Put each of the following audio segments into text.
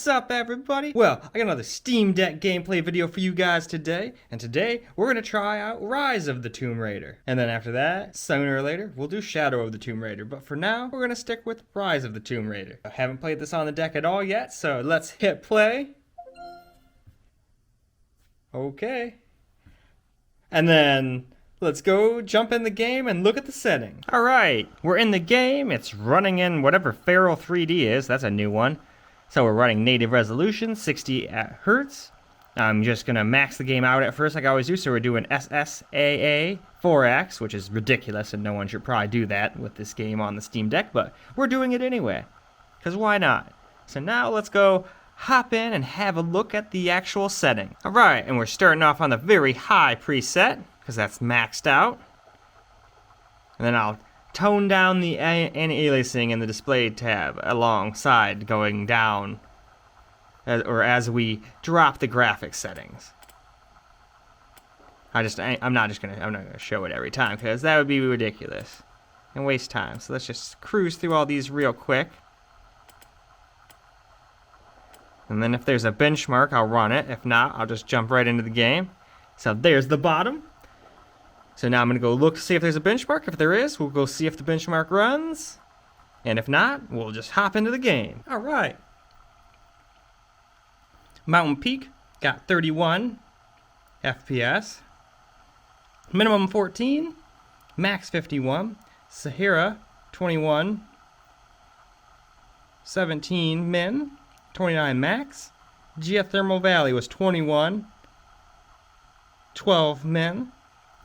What's up, everybody? Well, I got another Steam Deck gameplay video for you guys today, and today we're gonna try out Rise of the Tomb Raider. And then after that, sooner or later, we'll do Shadow of the Tomb Raider. But for now, we're gonna stick with Rise of the Tomb Raider. I haven't played this on the deck at all yet, so let's hit play. Okay. And then let's go jump in the game and look at the settings. Alright, we're in the game. It's running in whatever Feral 3D is. That's a new one. So we're running native resolution, 60 Hertz. I'm just going to max the game out at first like I always do. So we're doing SSAA 4X, which is ridiculous, and no one should probably do that with this game on the Steam Deck. But we're doing it anyway, because why not? So now let's go hop in and have a look at the actual setting. Alright, and we're starting off on the very high preset, because that's maxed out. And then I'll tone down the anti-aliasing in the display tab alongside going down, or as we drop the graphics settings. I'm not gonna show it every time, because that would be ridiculous and waste time. So let's just cruise through all these real quick. And then if there's a benchmark, I'll run it. If not, I'll just jump right into the game. So there's the bottom. So now I'm going to go look to see if there's a benchmark. If there is, we'll go see if the benchmark runs. And if not, we'll just hop into the game. All right. Mountain Peak got 31 FPS. Minimum 14. Max 51. Sahara 21. 17 min. 29 max. Geothermal Valley was 21. 12 min.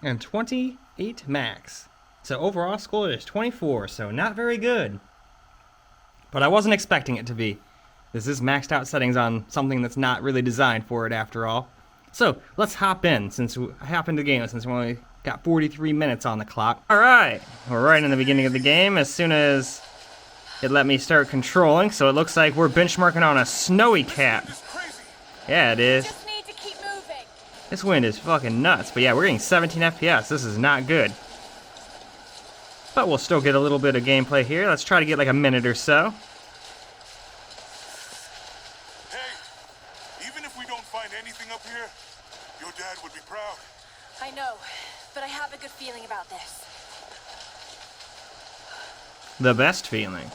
And 28 max. So overall score is 24, so not very good. But I wasn't expecting it to be. This is maxed out settings on something that's not really designed for it after all. So let's hop in since we into the game since we only got 43 minutes on the clock. Alright, we're right in the beginning of the game as soon as it let me start controlling, so it looks like we're benchmarking on a snowy cap. Yeah, it is. This wind is fucking nuts, but yeah, we're getting 17 FPS. This is not good. But we'll still get a little bit of gameplay here. Let's try to get like a minute or so. Hey, even if we don't find anything up here, your dad would be proud. I know, but I have a good feeling about this. The best feeling.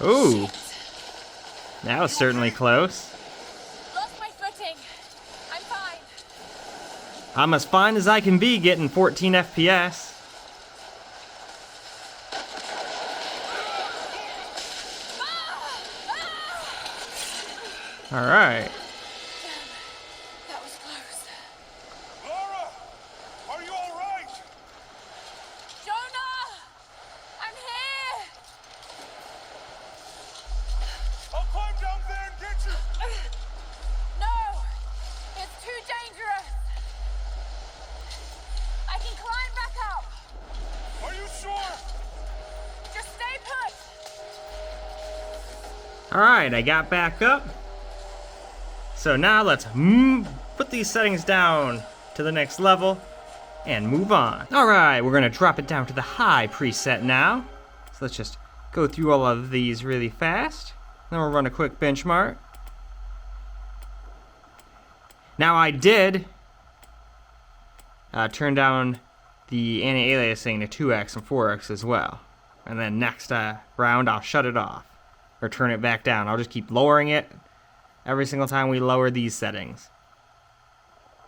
Ooh. That was certainly close. Lost my footing. I'm fine. I'm as fine as I can be getting 14 FPS. All right. That was close. Laura, are you all right? Jonah! I'm here! I'll climb down there and get you. No! It's too dangerous! I can climb back up! Are you sure? Just stay put! Alright, I got back up. So now let's put these settings down to the next level and move on. Alright, we're going to drop it down to the high preset now. So let's just go through all of these really fast. Then we'll run a quick benchmark. Now I did turn down the anti-aliasing to 2x and 4x as well. And then next round I'll shut it off. Or turn it back down. I'll just keep lowering it every single time we lower these settings.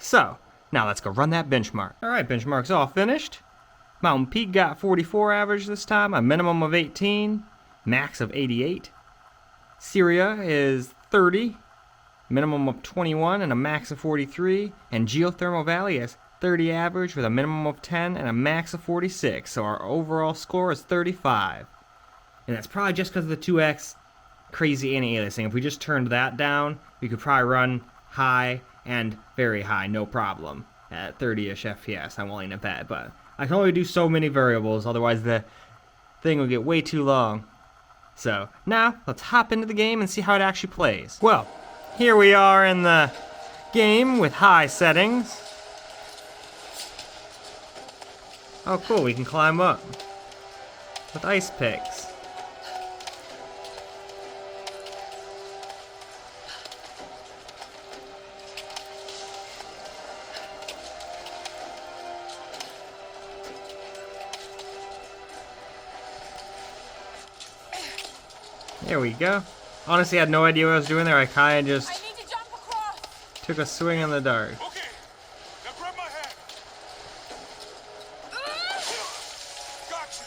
So, now let's go run that benchmark. Alright, benchmark's all finished. Mountain Peak got 44 average this time, a minimum of 18, max of 88. Syria is 30, minimum of 21 and a max of 43. And Geothermal Valley has 30 average with a minimum of 10 and a max of 46. So our overall score is 35. And that's probably just because of the 2x crazy anti-aliasing. If we just turned that down, we could probably run high and very high, no problem, at 30-ish FPS, I'm willing to bet. But I can only do so many variables, otherwise the thing will get way too long. So now, let's hop into the game and see how it actually plays. Well, here we are in the game with high settings. Oh cool, we can climb up. with ice picks. There we go. Honestly, I had no idea what I was doing there. I kind of I just need to jump across. took a swing in the dark. Okay, now grab my hand. Got you.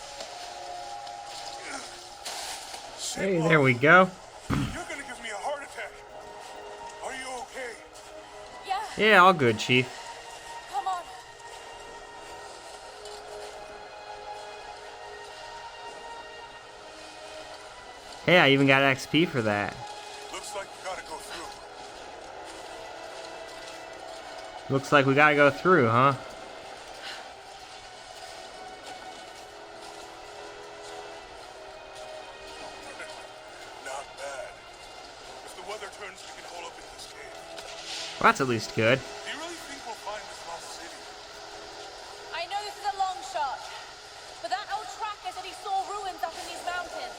Shit, Hey, Mom, there we go. You're gonna give me a heart attack. Are you okay? Yeah, Yeah, all good, Chief. come on. Hey, I even got XP for that. Looks like we gotta go through. Looks like we gotta go through, huh? Not bad. If the weather turns, we can hold up in this cave. Well, that's at least good. Do you really think we'll find this lost city? I know this is a long shot, but that old tracker said he saw ruins up in these mountains.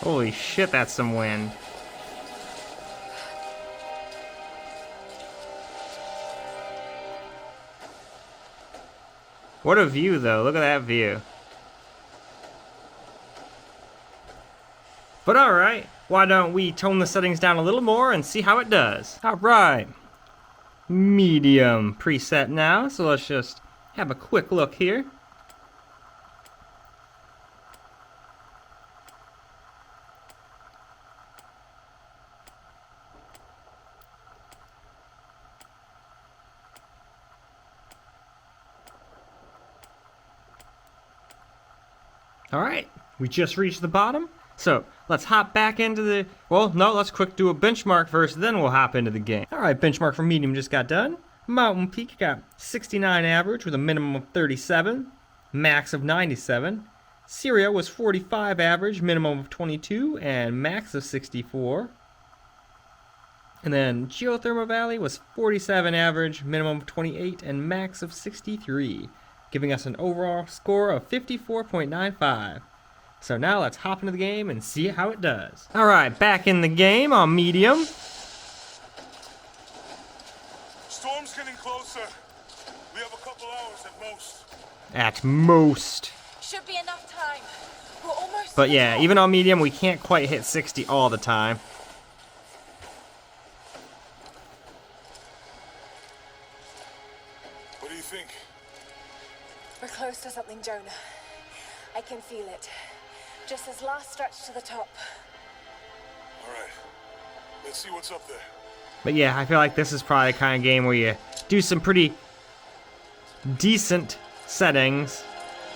Holy shit, that's some wind. What a view, though. Look at that view. But alright, why don't we tone the settings down a little more and see how it does. Alright. Medium preset now, so let's just have a quick look here. Alright, we just reached the bottom. So let's hop back into the, well, no, let's quick do a benchmark first, then we'll hop into the game. Alright, benchmark for medium just got done. Mountain Peak got 69 average with a minimum of 37, max of 97. Syria was 45 average, minimum of 22, and max of 64. And then Geothermal Valley was 47 average, minimum of 28, and max of 63, giving us an overall score of 54.95. So now let's hop into the game and see how it does. Alright, back in the game on medium. Storm's getting closer. We have a couple hours at most. At most. Should be enough time. We're almost. But yeah, even on medium, we can't quite hit 60 all the time. What do you think? We're close to something, Jonah. I can feel it. Just this last stretch to the top. All right. Let's see what's up there. But yeah, I feel like this is probably the kind of game where you do some pretty decent settings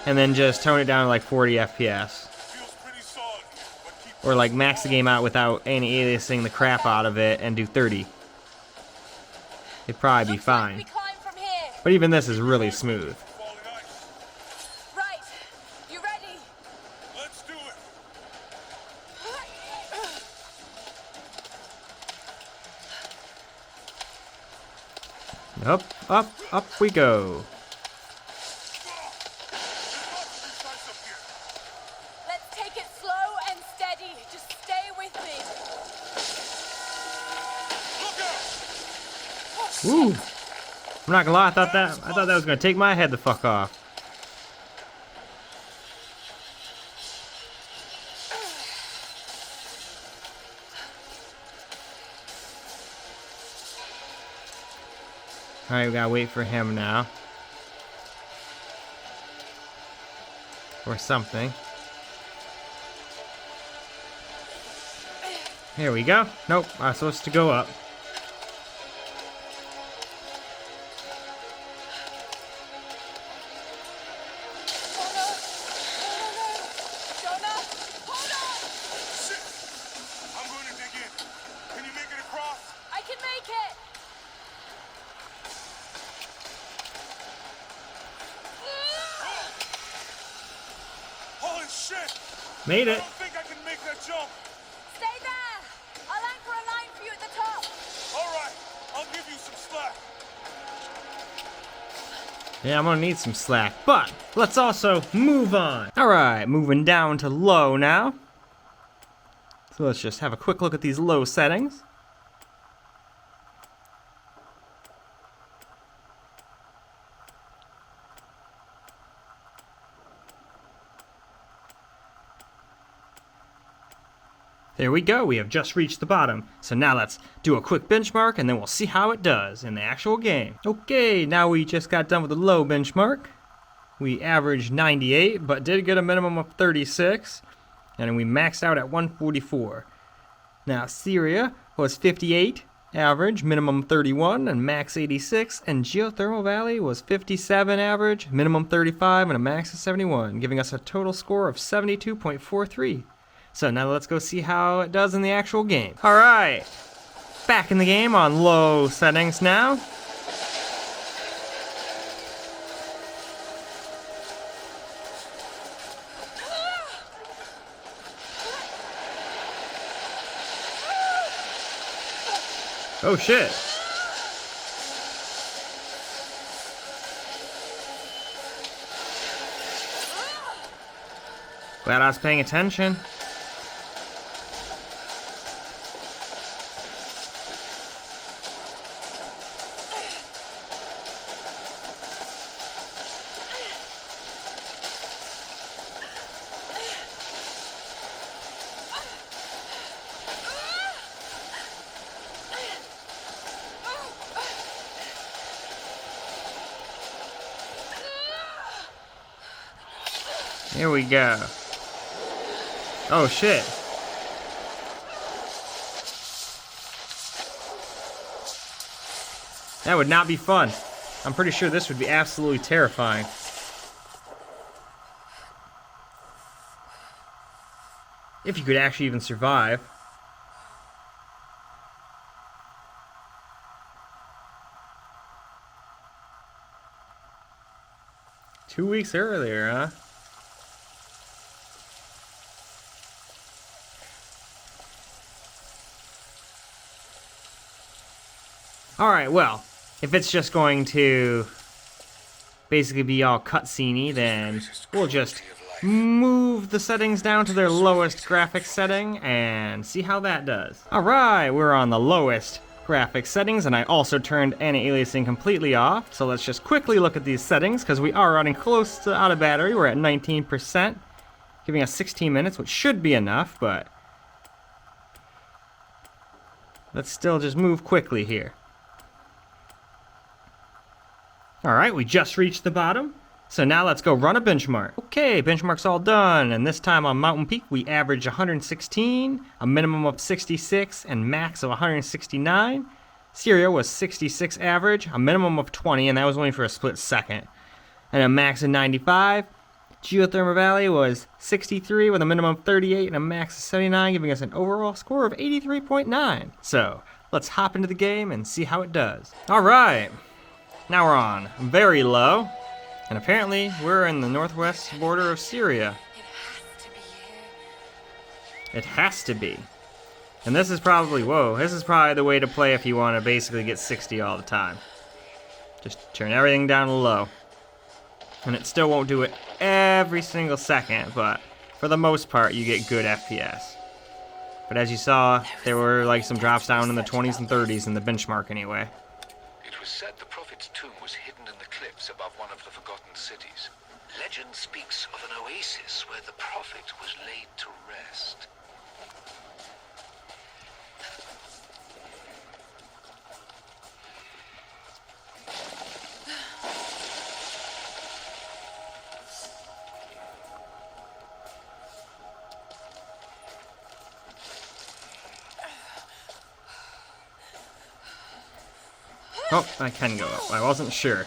and then just tone it down to like 40 FPS. Feels pretty solid here, but keep Or like max the game out without anti-aliasing the crap out of it and do 30. It'd probably be Looks like fine. we climb from here. But even this is really smooth. falling ice. Right. You ready? Let's do it. Up, up, up we go. Precise up here. Let's take it slow and steady. Just stay with me. Look out! Woo! I'm not gonna lie, I thought that was gonna take my head the fuck off. Alright, we gotta wait for him now. Or something. Here we go. Nope, I was supposed to go up. Jonah, hold on. Shit! I'm going to dig in. Can you make it across? I can make it. Holy shit! Made I it. don't think I can make that jump. Stay there. I'll anchor a line Yeah, I'm gonna need some slack, but let's also move on. All right, moving down to low now. So let's just have a quick look at these low settings. There we go, we have just reached the bottom. So now let's do a quick benchmark and then we'll see how it does in the actual game. Okay, now we just got done with the low benchmark. We averaged 98, but did get a minimum of 36. And we maxed out at 144. Now Syria was 58, average, minimum 31, and max 86. And Geothermal Valley was 57 average, minimum 35, and a max of 71, giving us a total score of 72.43. So now let's go see how it does in the actual game. Alright, back in the game on low settings now. Oh shit. Glad I was paying attention. Here we go. Oh shit. That would not be fun. I'm pretty sure this would be absolutely terrifying. If you could actually even survive. Two weeks earlier, huh? Alright, well, if it's just going to basically be all cutscene-y, then we'll just move the settings down to their lowest graphics setting and see how that does. Alright, we're on the lowest graphics settings, and I also turned anti-aliasing completely off. So let's just quickly look at these settings, because we are running close to out of battery. We're at 19%, giving us 16 minutes, which should be enough, but let's still just move quickly here. Alright, we just reached the bottom, so now let's go run a benchmark. Okay, benchmark's all done, and this time on Mountain Peak we averaged 116, a minimum of 66, and max of 169. Syria was 66 average, a minimum of 20, and that was only for a split second, and a max of 95. Geothermal Valley was 63 with a minimum of 38 and a max of 79, giving us an overall score of 83.9. So, let's hop into the game and see how it does. Alright. Now we're on very low, and apparently we're in the northwest border of Syria. It has to be. And this is probably, whoa, this is probably the way to play if you want to basically get 60 all the time. Just turn everything down to low. And it still won't do it every single second, but for the most part you get good FPS. But as you saw, there were like some drops down in the 20s and 30s in the benchmark anyway. It was said the Prophet's tomb was hidden in the cliffs above one of the forgotten cities. Legend speaks of an oasis where the Prophet was laid to rest. Oh, I can go up. I wasn't sure.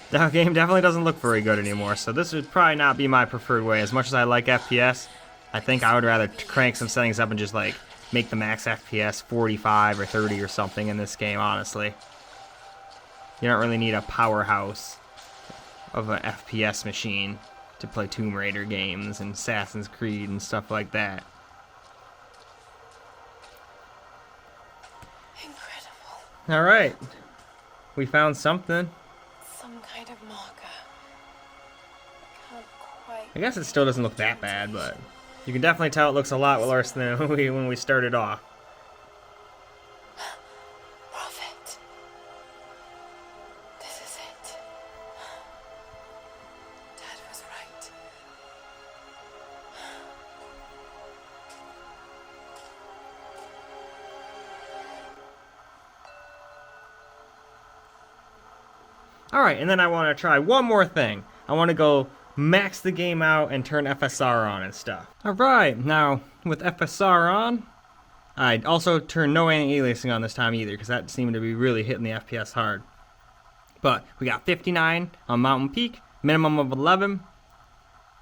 That game definitely doesn't look very good anymore, so this would probably not be my preferred way. As much as I like FPS, I think I would rather crank some settings up and just like make the max FPS 45 or 30 or something in this game, honestly. You don't really need a powerhouse of an FPS machine to play Tomb Raider games and Assassin's Creed and stuff like that. Alright. We found something. Some kind of marker. Can't quite. I guess it still doesn't look that bad, but you can definitely tell it looks a lot worse than when we started off. Prophet. This is it. Dad was right. Alright, and then I want to try one more thing. I want to go max the game out and turn FSR on and stuff. Alright, now with FSR on, I also turned no anti-aliasing on this time either, because that seemed to be really hitting the FPS hard. But we got 59 on Mountain Peak, minimum of 11,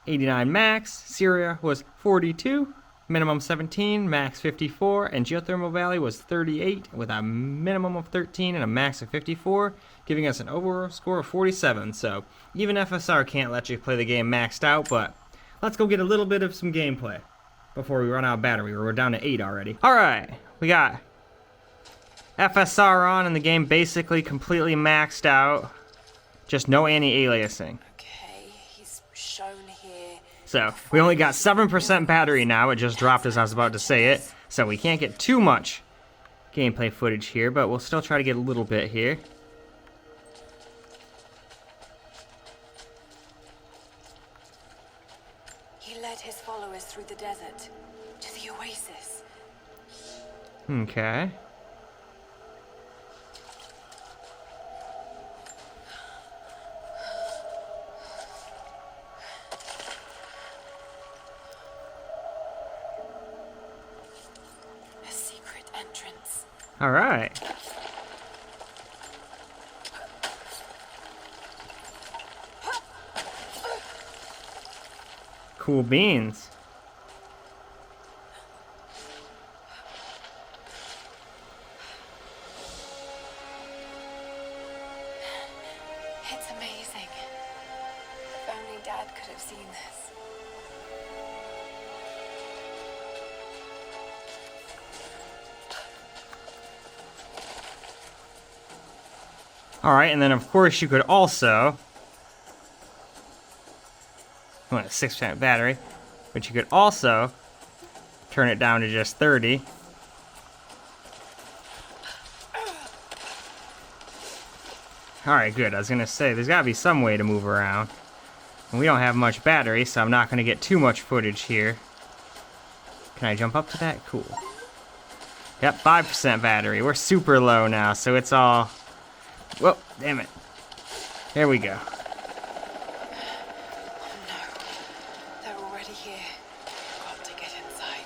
89 max, Syria was 42, minimum 17, max 54, and Geothermal Valley was 38 with a minimum of 13 and a max of 54, giving us an overall score of 47. So even FSR can't let you play the game maxed out, but let's go get a little bit of some gameplay before we run out of battery. We're down to 8 already. Alright, we got FSR on and the game basically completely maxed out. Just no anti-aliasing. Okay, he's shown here. So, we only got 7% battery now. It just dropped as I was about to say it. So we can't get too much gameplay footage here, but we'll still try to get a little bit here. He led his followers through the desert to the oasis. Okay. A secret entrance. All right. Cool beans. It's amazing. If only Dad could have seen this. All right, and then of course you could also, well, 6% battery, but you could also turn it down to just 30. All right, good. I was gonna say there's gotta be some way to move around. And we don't have much battery, so I'm not gonna get too much footage here. Can I jump up to that? Cool. Yep, 5% battery. We're super low now, so it's all... Whoa, damn it. There we go. Oh no. They're already here. Got to get inside.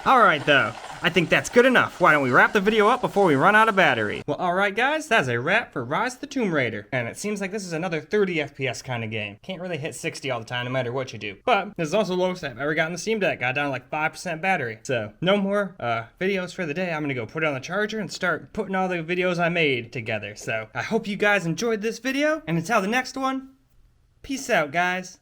Alright though, I think that's good enough. Why don't we wrap the video up before we run out of battery? Well, alright guys, that's a wrap for Rise of the Tomb Raider. And it seems like this is another 30 FPS kind of game. Can't really hit 60 all the time no matter what you do. But this is also the lowest I've ever gotten the Steam Deck. Got down to like 5% battery. So no more videos for the day. I'm gonna go put it on the charger and start putting all the videos I made together. So I hope you guys enjoyed this video. And until the next one, peace out guys.